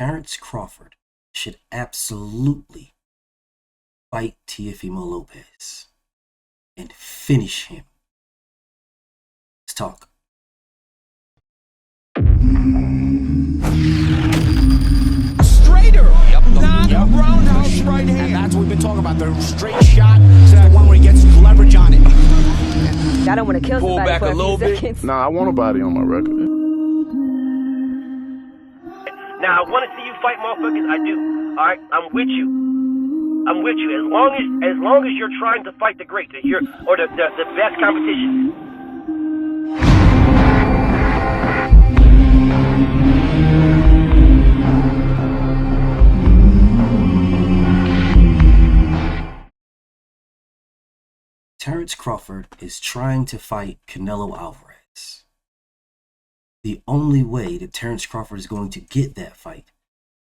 Terrence Crawford should absolutely fight Teofimo Lopez and finish him. Let's talk. Straighter, not a roundhouse right hand. And that's what we've been talking about. The straight shot is the one where he gets leverage on it. I don't want to kill Pull somebody back for a little bit. seconds. Nah, I want a body on my record. Now, I want to see you fight motherfuckers. I do. All right, I'm with you. I'm with you. As long as you're trying to fight the great, or the best competition. Terrence Crawford is trying to fight Canelo Alvarez. The only way that Terrence Crawford is going to get that fight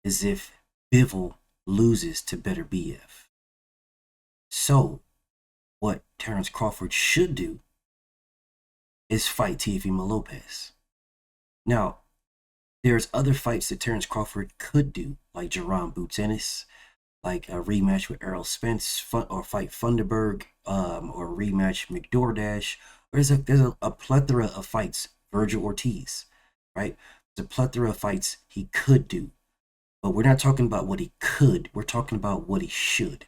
is if Bivol loses to Better BF. So, what Terrence Crawford should do is fight Teofimo Lopez. Now, there's other fights that Terrence Crawford could do, like Jerome Boutsenis, like a rematch with Errol Spence, or fight Funderburg, or rematch McDoordash. There's a plethora of fights. Virgil Ortiz, right? There's a plethora of fights he could do. But we're not talking about what he could. We're talking about what he should.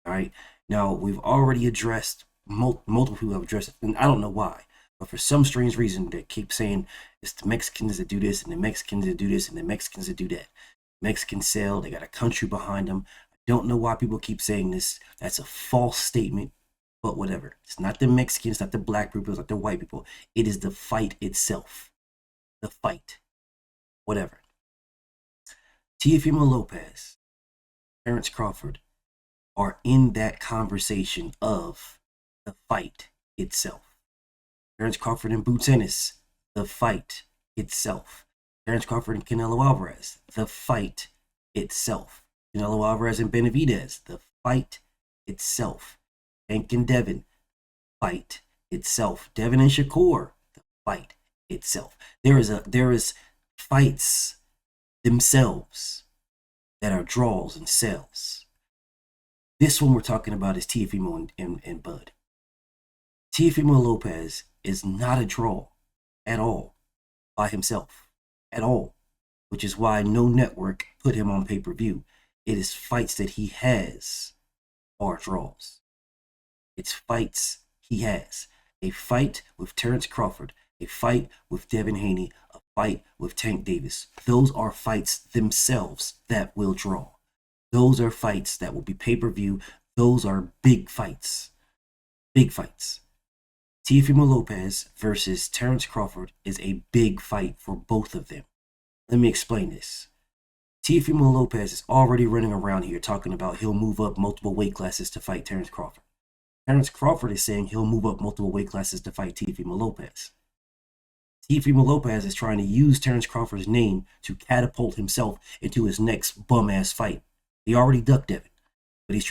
All right? Now, we've already addressed, multiple people have addressed it, and I don't know why. But for some strange reason, they keep saying it's the Mexicans that do this, and the Mexicans that do this, and the Mexicans that do that. Mexicans sell, they got a country behind them. I don't know why people keep saying this. That's a false statement, but whatever. It's not the Mexicans, not the black people, it's not the white people. It is the fight itself. The fight. Whatever. Teofimo Lopez, Terrence Crawford are in that conversation of the fight itself. Terrence Crawford and Boutsenis, the fight itself. Terrence Crawford and Canelo Alvarez, the fight itself. Canelo Alvarez and Benavidez, the fight itself. Hank and Devin, fight itself. Devin and Shakur, the fight itself. There is fights themselves that are draws and sells. This one we're talking about is Teofimo and Bud. Teofimo Lopez is not a draw at all by himself, at all, which is why no network put him on pay-per-view. It is fights that he has are draws. It's fights he has. A fight with Terrence Crawford, a fight with Devin Haney, a fight with Tank Davis. Those are fights themselves that will draw. Those are fights that will be pay-per-view. Those are big fights. Big fights. Teofimo Lopez versus Terrence Crawford is a big fight for both of them. Let me explain this. Teofimo Lopez is already running around here talking about he'll move up multiple weight classes to fight Terrence Crawford. Terrence Crawford is saying he'll move up multiple weight classes to fight Teofimo Lopez. Teofimo Lopez is trying to use Terrence Crawford's name to catapult himself into his next bum-ass fight. He already ducked Devin, but he's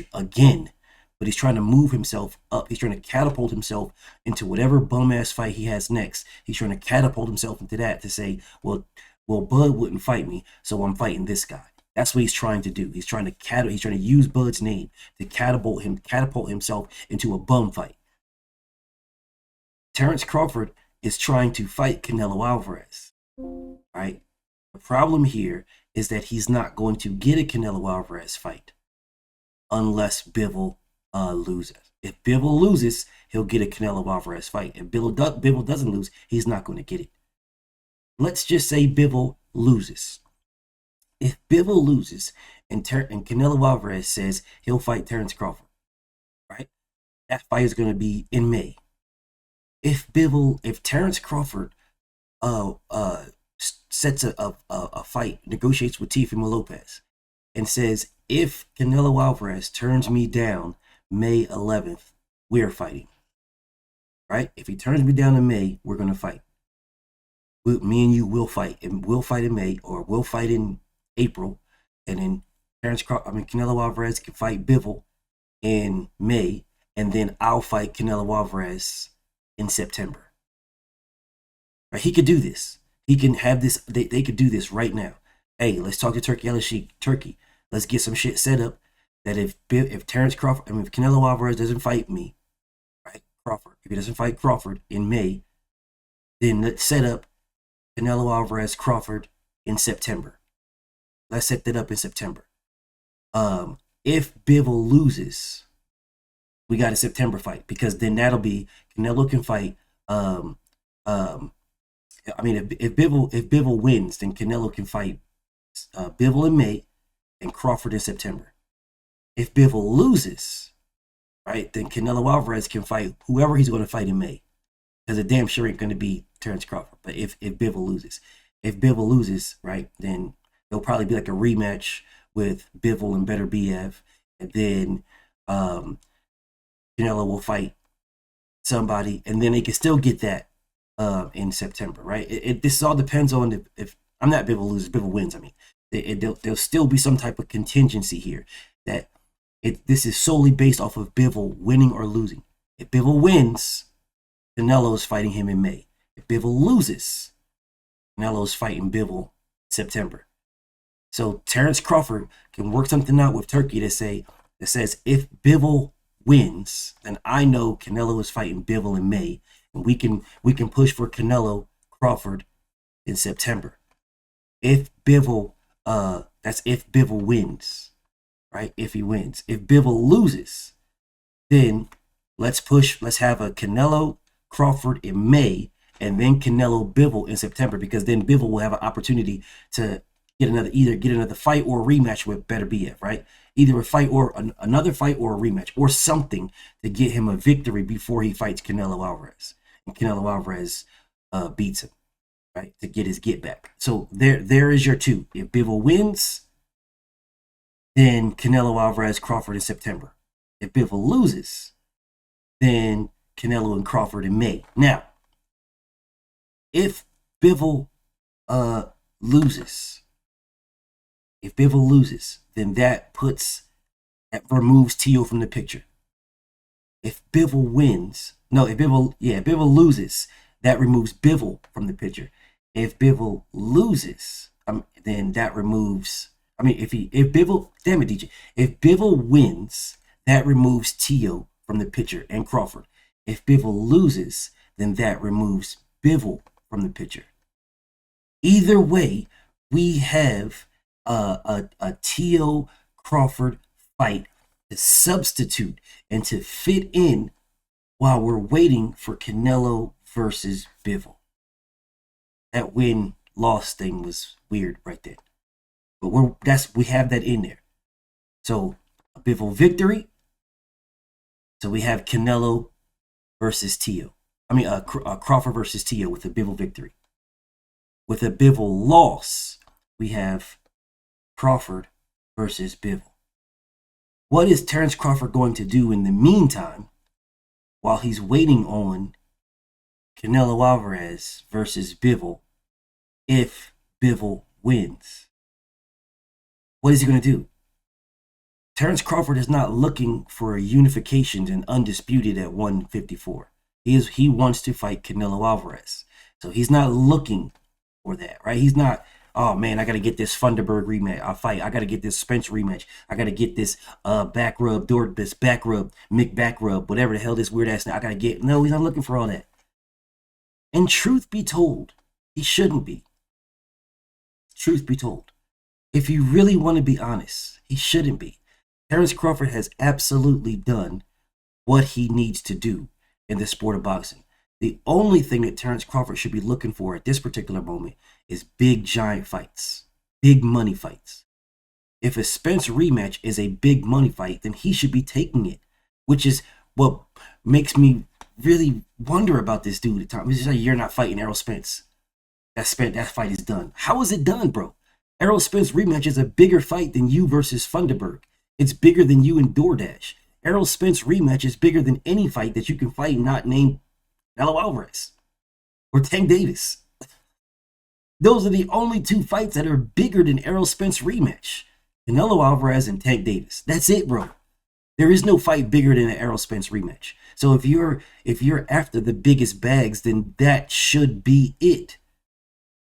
trying to move himself up. He's trying to catapult himself into whatever bum-ass fight he has next. He's trying to catapult himself into that to say, well, Bud wouldn't fight me, so I'm fighting this guy. That's what he's trying to do. He's trying to use Bud's name to catapult himself into a bum fight. Terrence Crawford is trying to fight Canelo Alvarez. Right? The problem here is that he's not going to get a Canelo Alvarez fight unless Bivol loses. If Bivol loses, he'll get a Canelo Alvarez fight. If Bivol doesn't lose, he's not going to get it. Let's just say Bivol loses. If Bivol loses and Canelo Alvarez says he'll fight Terrence Crawford, right? That fight is going to be in May. If Terrence Crawford sets a fight, negotiates with Teofimo Lopez, and says, if Canelo Alvarez turns me down May 11th, we're fighting. Right? If he turns me down in May, we're going to fight. Me and you will fight. And we'll fight in May, or we'll fight in April. And then Canelo Alvarez can fight Bivol in May. And then I'll fight Canelo Alvarez in September. Right? He could do this. He can have this. They could do this right now. hey, let's talk to Turkey. Let's get some shit set up that if Terrence Crawford, I mean, if Canelo Alvarez doesn't fight me, right, Crawford, if he doesn't fight Crawford in May, then let's set up Canelo Alvarez Crawford in September. Let's set that up in September. If Bivol loses, we got a September fight, because then that'll be Canelo can fight. I mean, if Bivol wins, then Canelo can fight Bivol in May and Crawford in September. If Bivol loses, right, then Canelo Alvarez can fight whoever he's going to fight in May, because it damn sure ain't going to be Terrence Crawford. But if Bivol loses, right, then there'll probably be like a rematch with Bivol and Better BF, and then Canelo will fight somebody, and then they can still get that in September, right? This all depends on if I'm not Bivol loses, Bivol wins. I mean, there'll still be some type of contingency here that this is solely based off of Bivol winning or losing. If Bivol wins, Canelo is fighting him in May. If Bivol loses, Canelo is fighting Bivol in September. So Terrence Crawford can work something out with Turkey that says if Bivol wins, then I know Canelo is fighting Bivol in May, and we can push for Canelo Crawford in September. If Bivol, that's if Bivol wins, right? If he wins. If Bivol loses, then let's have a Canelo Crawford in May, and then Canelo Bivol in September, because then Bivol will have an opportunity to get another fight or a rematch with Better BF, right? Either a fight or another fight or a rematch or something to get him a victory before he fights Canelo Alvarez, and Canelo Alvarez beats him, right, to get his get back. So there is your two. If Bivol wins, then Canelo Alvarez Crawford in September. If Bivol loses, then Canelo and Crawford in May. Now, if Bivol loses, then that removes Tio from the picture. If Bivol loses, that removes Bivol from the picture. If Bivol loses, then that removes. If Bivol wins, that removes Tio from the picture and Crawford. If Bivol loses, then that removes Bivol from the picture. Either way, we have a Tio Crawford fight to substitute and to fit in while we're waiting for Canelo versus Bivol. That win-loss thing was weird right there, but we have that in there. So a Bivol victory. So we have Canelo versus Tio. Crawford versus Tio with a Bivol victory. With a Bivol loss, we have Crawford versus Bivol. What is Terrence Crawford going to do in the meantime while he's waiting on Canelo Alvarez versus Bivol if Bivol wins? What is he going to do? Terrence Crawford is not looking for a unification and undisputed at 154. He wants to fight Canelo Alvarez. So he's not looking for that, right? He's not, oh man, I got to get this Funderburg rematch. I got to get this Spence rematch. I got to get this back rub, Mick back rub, whatever the hell this weird ass. I got to get. No, he's not looking for all that. And truth be told, he shouldn't be. Truth be told, if you really want to be honest, he shouldn't be. Terrence Crawford has absolutely done what he needs to do in the sport of boxing. The only thing that Terrence Crawford should be looking for at this particular moment is big, giant fights, big money fights. If a Spence rematch is a big money fight, then he should be taking it, which is what makes me really wonder about this dude at times. It's just like, you're not fighting Errol Spence. That fight is done. How is it done, bro? Errol Spence rematch is a bigger fight than you versus Funderburg. It's bigger than you and DoorDash. Errol Spence rematch is bigger than any fight that you can fight not named Canelo Alvarez or Tank Davis. Those are the only two fights that are bigger than Errol Spence rematch. Canelo Alvarez and Tank Davis. That's it, bro. There is no fight bigger than an Errol Spence rematch. So if you're after the biggest bags, then that should be it.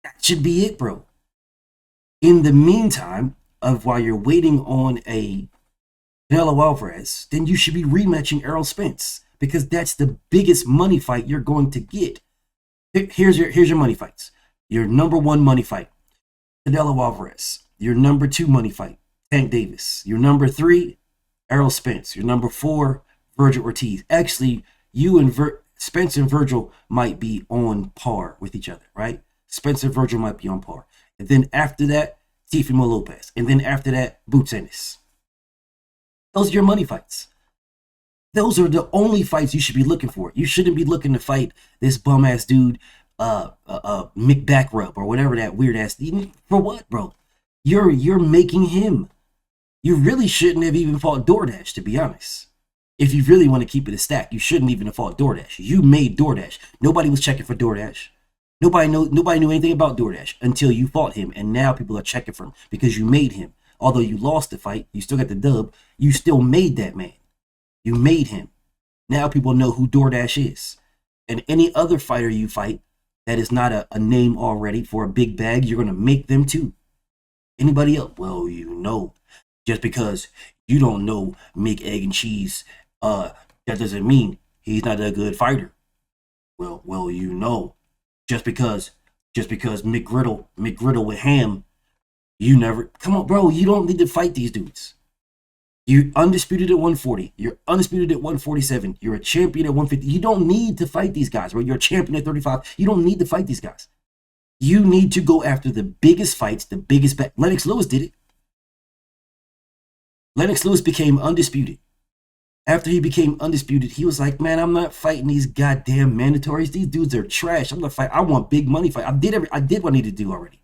That should be it, bro. In the meantime, of while you're waiting on a Canelo Alvarez, then you should be rematching Errol Spence because that's the biggest money fight you're going to get. Here's your money fights. Your number one money fight, Canelo Alvarez. Your number two money fight, Tank Davis. Your number three, Errol Spence. Your number four, Virgil Ortiz. Actually, you and Spence and Virgil might be on par with each other, right? Spence and Virgil might be on par. And then after that, Teofimo Lopez. And then after that, Boots Ennis. Those are your money fights. Those are the only fights you should be looking for. You shouldn't be looking to fight this bum ass dude, Mick Backrub or whatever that weird ass. For what, bro? You're making him. You really shouldn't have even fought DoorDash, to be honest. If you really want to keep it a stack, you shouldn't even have fought DoorDash. You made DoorDash. Nobody was checking for DoorDash. Nobody knew anything about DoorDash until you fought him, and now people are checking for him because you made him. Although you lost the fight, you still got the dub. You still made that man. You made him. Now people know who DoorDash is. And any other fighter you fight that is not a name already for a big bag, you're going to make them too. Anybody else? Well, you know. Just because you don't know Mick Egg and Cheese, that doesn't mean he's not a good fighter. Well, you know. Just because McGriddle with ham, you never. Come on, bro. You don't need to fight these dudes. You're undisputed at 140. You're undisputed at 147. You're a champion at 150. You don't need to fight these guys, bro. You're a champion at 35. You don't need to fight these guys. You need to go after the biggest fights, the biggest bet. Lennox Lewis did it. Lennox Lewis became undisputed. After he became undisputed, he was like, man, I'm not fighting these goddamn mandatories. These dudes are trash. I'm not fighting. I want big money fight. I did what I needed to do already.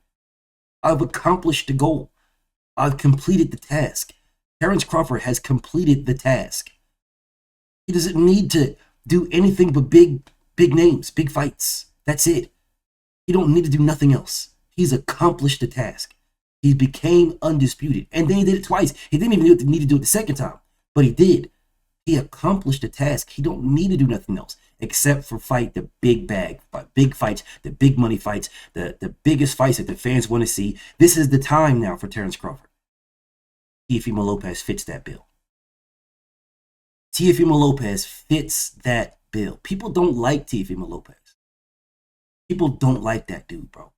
I've accomplished the goal. I've completed the task. Terrence Crawford has completed the task. He doesn't need to do anything but big names, big fights. That's it. He don't need to do nothing else. He's accomplished the task. He became undisputed. And then he did it twice. He didn't even need to do it the second time. But he did. He accomplished the task. He don't need to do nothing else except for fight the big bag, big fights, the big money fights, the biggest fights that the fans want to see. This is the time now for Terrence Crawford. Teofimo Lopez fits that bill. Teofimo Lopez fits that bill. People don't like Teofimo Lopez. People don't like that dude, bro.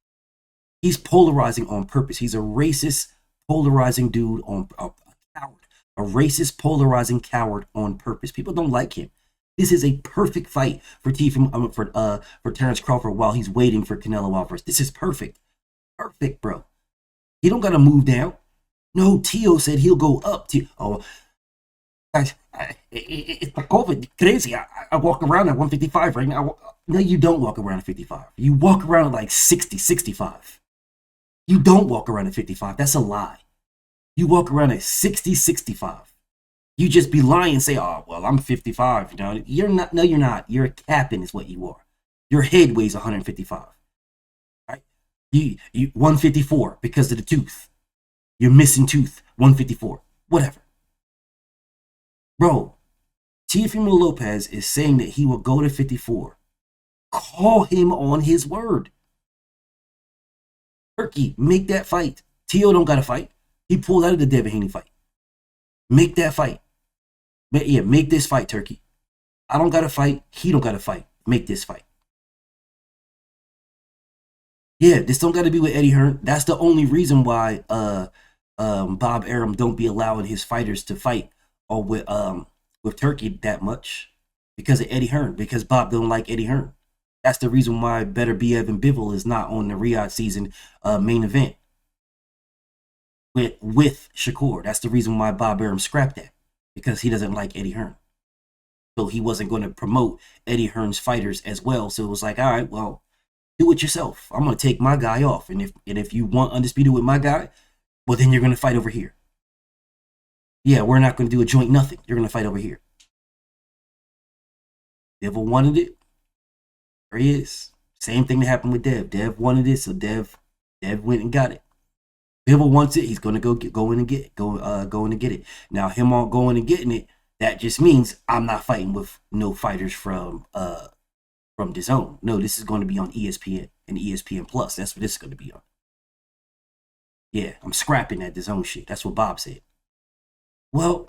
He's polarizing on purpose. He's a racist, polarizing dude on a coward. A racist, polarizing coward on purpose. People don't like him. This is a perfect fight for Terrence Crawford while he's waiting for Canelo Alvarez. This is perfect. Perfect, bro. He don't got to move down. No, Tio said he'll go up. It's the COVID crazy. I walk around at 155 right now. No, you don't walk around at 55. You walk around at like 60, 65. You don't walk around at 55. That's a lie. You walk around at 60, 65. You just be lying and say, oh, well, I'm 55. You know, you're not. No, you're not. You're a captain is what you are. Your head weighs 155. Right? You 154 because of the tooth. You're missing tooth. 154. Whatever. Bro, Teofimo Lopez is saying that he will go to 54. Call him on his word. Turkey, make that fight. Tio don't got to fight. He pulled out of the Devin Haney fight. Make that fight. Yeah, make this fight, Turkey. I don't got to fight. He don't got to fight. Make this fight. Yeah, this don't got to be with Eddie Hearn. That's the only reason why Bob Arum don't be allowing his fighters to fight or with Turkey that much because of Eddie Hearn. Because Bob don't like Eddie Hearn. That's the reason why Better Be Evan Bivol is not on the Riyadh season main event with Shakur. That's the reason why Bob Arum scrapped that, because he doesn't like Eddie Hearn. So he wasn't going to promote Eddie Hearn's fighters as well. So it was like, all right, well, do it yourself. I'm going to take my guy off. And if you want undisputed with my guy, well, then you're going to fight over here. Yeah, we're not going to do a joint nothing. You're going to fight over here. Bivol wanted it. There he is. Same thing that happened with Dev. Dev wanted it, so Dev went and got it. Bivol wants it. He's going to go in and get it. Now him all going and getting it. That just means I'm not fighting with no fighters from DAZN. No, this is going to be on ESPN and ESPN Plus. That's what this is going to be on. Yeah, I'm scrapping that DAZN shit. That's what Bob said. Well,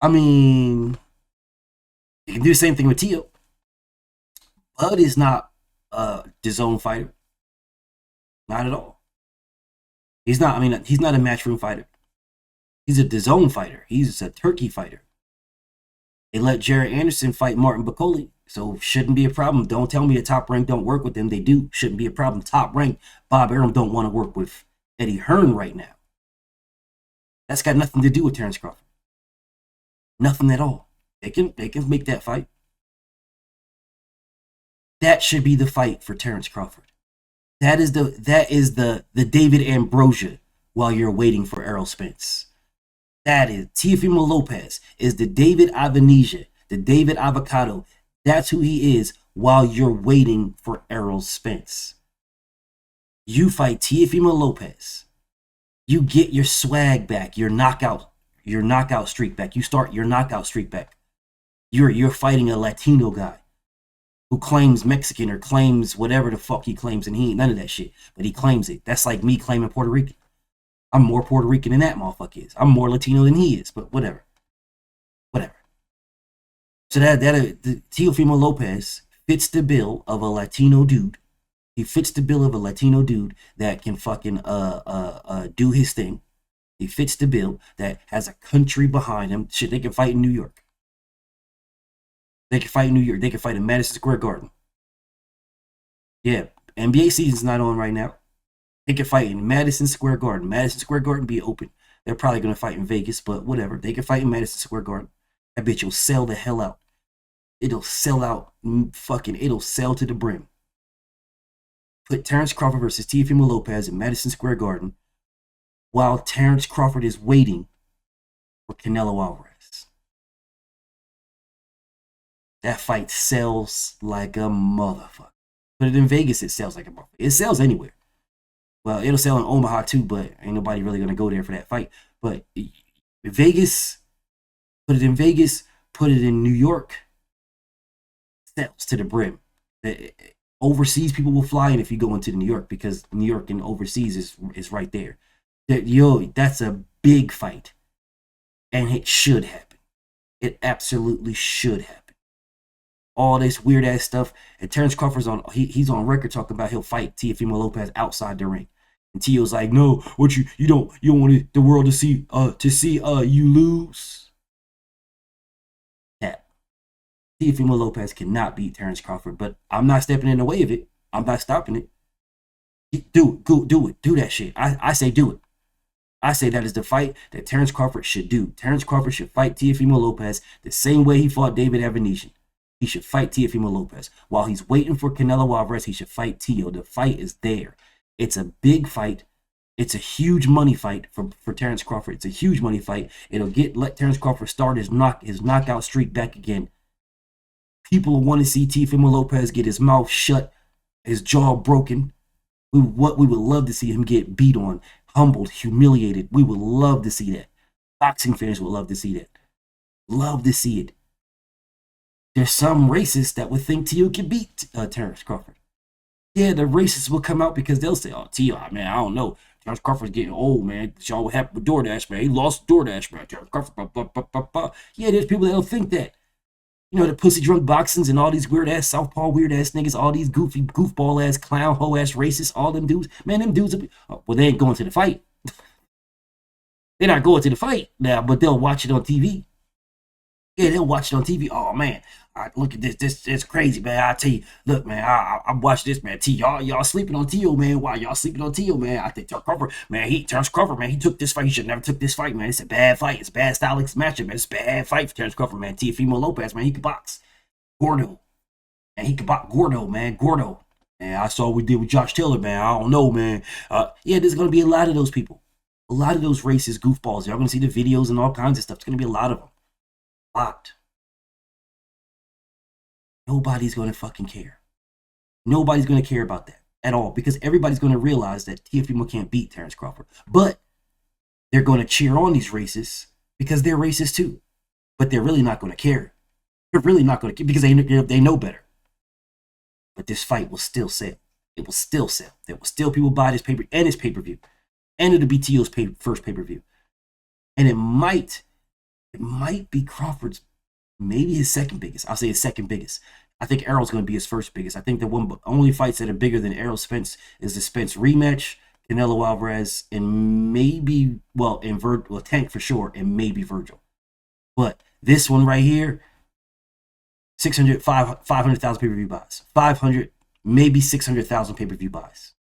I mean, you can do the same thing with Tio. Bud is not a DAZN fighter. Not at all. He's not, I mean, he's not a matchroom fighter. He's a DAZN fighter. He's a turkey fighter. They let Jared Anderson fight Martin Bacoli, so shouldn't be a problem. Don't tell me the Top Rank don't work with them. They do. Shouldn't be a problem. Top Rank, Bob Arum don't want to work with Eddie Hearn right now. That's got nothing to do with Terrence Crawford. Nothing at all. They can make that fight. That should be the fight for Terrence Crawford. That is the David Ambrosia while you're waiting for Errol Spence. That is Teofimo Lopez is the David Ivanizia, the David Avocado. That's who he is while you're waiting for Errol Spence. You fight Teofimo Lopez. You get your swag back, your knockout streak back. You start your knockout streak back. You're fighting a Latino guy who claims Mexican or claims whatever the fuck he claims, and he ain't none of that shit. But he claims it. That's like me claiming Puerto Rican. I'm more Puerto Rican than that motherfucker is. I'm more Latino than he is, but whatever. So that Teofimo Lopez fits the bill of a Latino dude. He fits the bill of a Latino dude that can fucking do his thing. He fits the bill that has a country behind him. Shit, they can fight in New York. They can fight in New York. They can fight in Madison Square Garden. Yeah, NBA season's not on right now. They can fight in Madison Square Garden. Madison Square Garden be open. They're probably going to fight in Vegas, but whatever. They can fight in Madison Square Garden. That bitch will sell the hell out. It'll sell out. It'll sell to the brim. Put Terrence Crawford versus Teofimo Lopez in Madison Square Garden while Terrence Crawford is waiting for Canelo Alvarez. That fight sells like a motherfucker. Put it in Vegas, it sells like a motherfucker. It sells anywhere. Well, it'll sell in Omaha too, but ain't nobody really going to go there for that fight. But Vegas, put it in Vegas, put it in New York, sells to the brim. Overseas people will fly in if you go into New York because New York and overseas is right there. That's a big fight. And it should happen. It absolutely should happen. All this weird ass stuff. And Terrence Crawford's he's on record talking about he'll fight Teofimo Lopez outside the ring. And Tio's like, no, what you don't want the world to see you lose. Yeah. Teofimo Lopez cannot beat Terrence Crawford, but I'm not stepping in the way of it. I'm not stopping it. Do it. Do that shit. I say do it. I say that is the fight that Terrence Crawford should do. Terrence Crawford should fight Teofimo Lopez the same way he fought David Avanesian. He should fight Teofimo Lopez. While he's waiting for Canelo Alvarez, he should fight Tio. The fight is there. It's a big fight. It's a huge money fight for Terrence Crawford. It's a huge money fight. It'll let Terrence Crawford start his knockout streak back again. People want to see Teofimo Lopez get his mouth shut, his jaw broken. We would love to see him get beat on, humbled, humiliated. We would love to see that. Boxing fans would love to see that. Love to see it. There's some racists that would think Tio can beat Terrence Crawford. Yeah, the racists will come out because they'll say, oh, Tio, man, I don't know. Terrence Crawford's getting old, man. Y'all what happened with DoorDash, man. He lost DoorDash, man. Terrence Crawford, blah, blah, blah, blah, blah. Yeah, there's people that'll think that. You know, the pussy drunk boxings and all these weird-ass Southpaw weird-ass niggas, all these goofy, goofball-ass, clown, hoe-ass racists, all them dudes. Man, them dudes, well, they ain't going to the fight. They're not going to the fight now, but they'll watch it on TV. Yeah, they'll watch it on TV. Oh, man, look at this. This is crazy, man. I tell you, look, man, I watch this, man. Y'all sleeping on Tio, man. Why y'all sleeping on Tio, man? I think Terrence Crawford, man, he took this fight. He should never took this fight, man. It's a bad fight. It's a bad stylistic matchup, man. It's a bad fight for Terrence Crawford, man. Teofimo Lopez, man, he can box. Gordo. And he can box Gordo, man. Gordo. And I saw what we did with Josh Taylor, man. I don't know, man. Yeah, there's going to be a lot of those people. A lot of those racist goofballs. Y'all going to see the videos and all kinds of stuff. It's going to be a lot of them. Lot. Nobody's going to fucking care. Nobody's going to care about that at all because everybody's going to realize that Teofimo can't beat Terrence Crawford. But they're going to cheer on these racists because they're racist too. But they're really not going to care. They're really not going to care because they know better. But this fight will still sell. It will still sell. There will still people buy this paper and his pay-per-view. And it'll be Tio's first pay-per-view. And it might be Crawford's, maybe his second biggest. I'll say his second biggest. I think Errol's going to be his first biggest. I think the only fights that are bigger than Errol Spence is the Spence rematch, Canelo Alvarez, and maybe, Tank for sure, and maybe Virgil. But this one right here, 500,000 pay-per-view buys. 500, maybe 600,000 pay-per-view buys.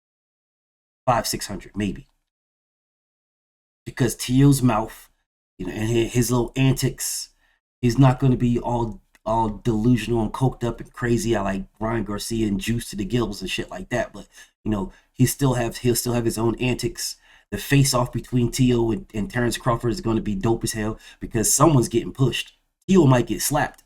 600, maybe. Because Tio's mouth, and his little antics, he's not going to be all delusional and coked up and crazy. I like Ryan Garcia and juice to the gills and shit like that. But he'll still have his own antics. The face-off between Tio and Terrence Crawford is going to be dope as hell because someone's getting pushed. Tio might get slapped.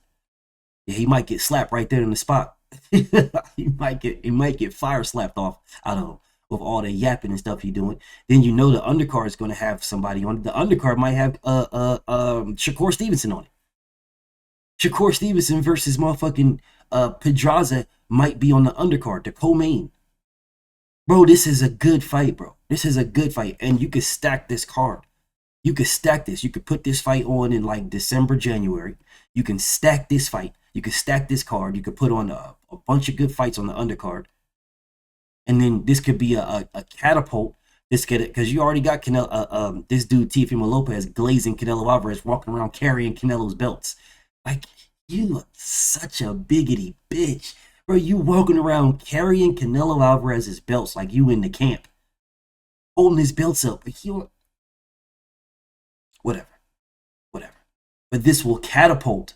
Yeah, he might get slapped right there in the spot. he might get fire slapped off. I don't know. With all the yapping and stuff he's doing, then the undercard is going to have somebody on it. The undercard might have Shakur Stevenson on it. Shakur Stevenson versus motherfucking Pedraza might be on the undercard, the co-main. Bro, this is a good fight, bro. This is a good fight, and you could stack this card. You could stack this. You could put this fight on in like December, January. You can stack this fight. You could stack this card. You could put on a bunch of good fights on the undercard. And then this could be a catapult. This could, because you already got Canelo, this dude Teofimo Lopez glazing Canelo Alvarez, walking around carrying Canelo's belts. Like, you are such a biggity bitch, bro. You walking around carrying Canelo Alvarez's belts like you in the camp, holding his belts up. Like whatever. But this will catapult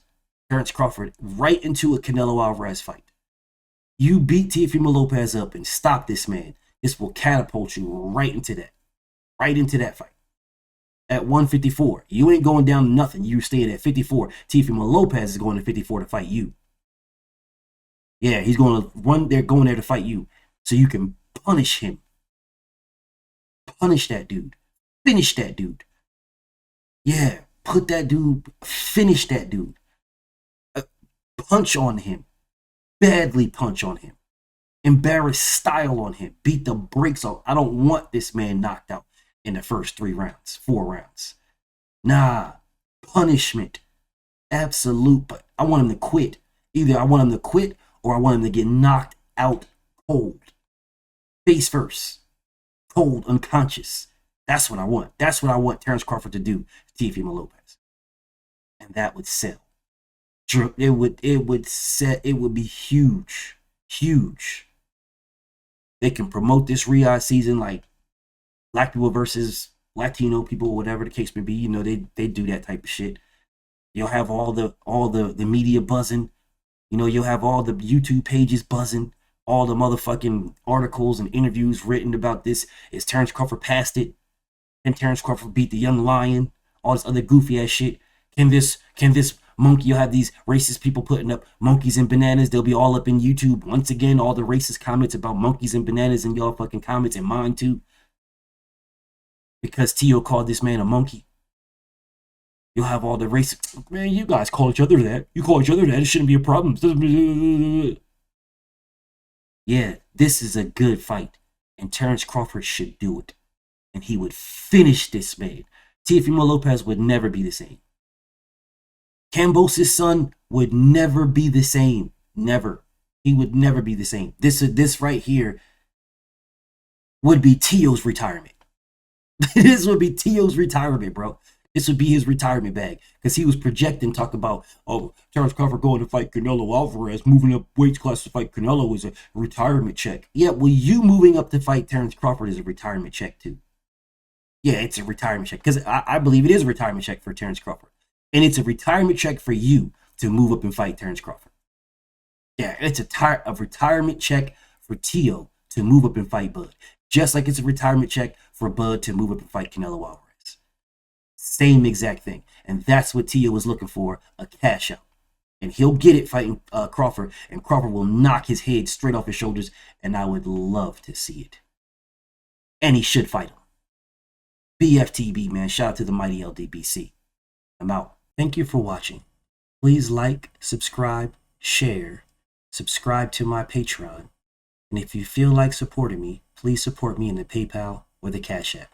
Terrence Crawford right into a Canelo Alvarez fight. You beat Teofimo Lopez up and stop this man. This will catapult you right into that fight. At 154, you ain't going down to nothing. You staying at 54. Teofimo Lopez is going to 54 to fight you. Yeah, he's going to run there, going there to fight you. So you can punish him. Punish that dude. Finish that dude. Yeah, finish that dude. Punch on him. Badly punch on him. Embarrass style on him. Beat the brakes off. I don't want this man knocked out in the first 4 rounds. Nah. Punishment. Absolute. But I want him to quit. Either I want him to quit or I want him to get knocked out cold. Face first. Cold, unconscious. That's what I want. That's what I want Terrence Crawford to do to Teofimo Lopez. And that would sell. It would be huge. They can promote this Riyadh season like black people versus Latino people, whatever the case may be. They do that type of shit. You'll have all the media buzzing. You'll have all the YouTube pages buzzing, all the motherfucking articles and interviews written about this. Is Terrence Crawford past it? Can Terrence Crawford beat the young lion? All this other goofy ass shit. Can this monkey? You'll have these racist people putting up monkeys and bananas. They'll be all up in YouTube. Once again, all the racist comments about monkeys and bananas in y'all fucking comments and mine too. Because Tio called this man a monkey. You'll have all the racist, man, you guys call each other that. You call each other that. It shouldn't be a problem. Yeah, this is a good fight. And Terrence Crawford should do it. And he would finish this man. Teofimo Lopez would never be the same. Cambose's son would never be the same. Never. He would never be the same. This right here would be Tio's retirement. This would be Tio's retirement, bro. This would be his retirement bag. Because he was projecting, talking about, Terrence Crawford going to fight Canelo Alvarez, moving up weight class to fight Canelo is a retirement check. Yeah, well, you moving up to fight Terrence Crawford is a retirement check too. Yeah, it's a retirement check. Because I believe it is a retirement check for Terrence Crawford. And it's a retirement check for you to move up and fight Terrence Crawford. Yeah, it's a retirement check for Tio to move up and fight Bud. Just like it's a retirement check for Bud to move up and fight Canelo Alvarez. Same exact thing. And that's what Tio was looking for, a cash out. And he'll get it fighting Crawford. And Crawford will knock his head straight off his shoulders. And I would love to see it. And he should fight him. BFTB, man. Shout out to the mighty LDBC. I'm out. Thank you for watching. Please like, subscribe, share, subscribe to my Patreon, And if you feel like supporting me, please support me in the PayPal or the Cash App.